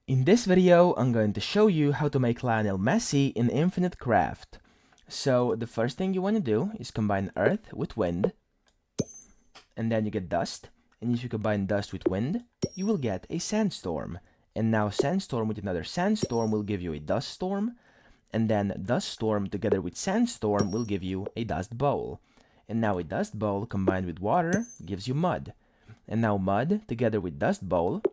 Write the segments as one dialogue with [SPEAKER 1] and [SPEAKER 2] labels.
[SPEAKER 1] In this video, I'm going to show you how to make Lionel Messi in Infinite Craft. So the first thing you want to do is combine earth with wind, and then you get dust. And if you combine dust with wind, you will get a sandstorm. And now sandstorm with another sandstorm will give you a dust storm, and then dust storm together with sandstorm will give you a dust bowl. And now a dust bowl combined with water gives you mud. And now mud together with dust bowl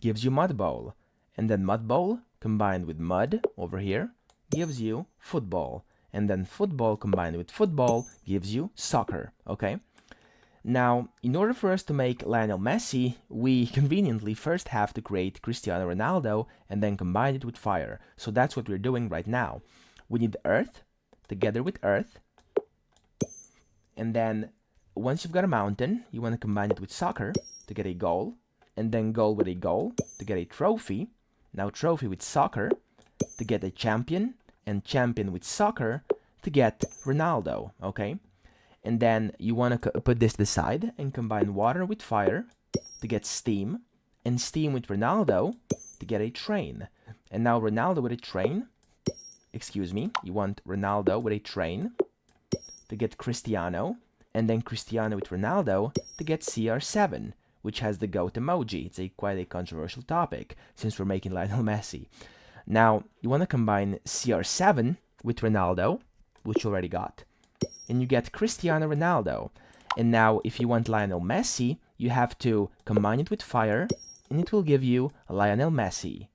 [SPEAKER 1] gives you mud bowl. And then mud bowl combined with mud over here gives you football. And then football combined with football gives you soccer, okay? Now, in order for us to make Lionel Messi, we conveniently first have to create Cristiano Ronaldo and then combine it with fire. So that's what we're doing right now. We need earth together with earth. And then once you've got a mountain, you want to combine it with soccer to get a goal. And then goal with a goal to get a trophy. Now trophy with soccer to get a champion. And champion with soccer to get Ronaldo, okay? And then you want to put this to the side and combine water with fire to get steam, and steam with Ronaldo to get a train. And now Ronaldo with a train, you want Ronaldo with a train to get Cristiano, and then Cristiano with Ronaldo to get CR7, which has the goat emoji. It's quite a controversial topic since we're making Lionel Messi. Now, you want to combine CR7 with Ronaldo, which you already got, and you get Cristiano Ronaldo. And now, if you want Lionel Messi, you have to combine it with fire, and it will give you Lionel Messi.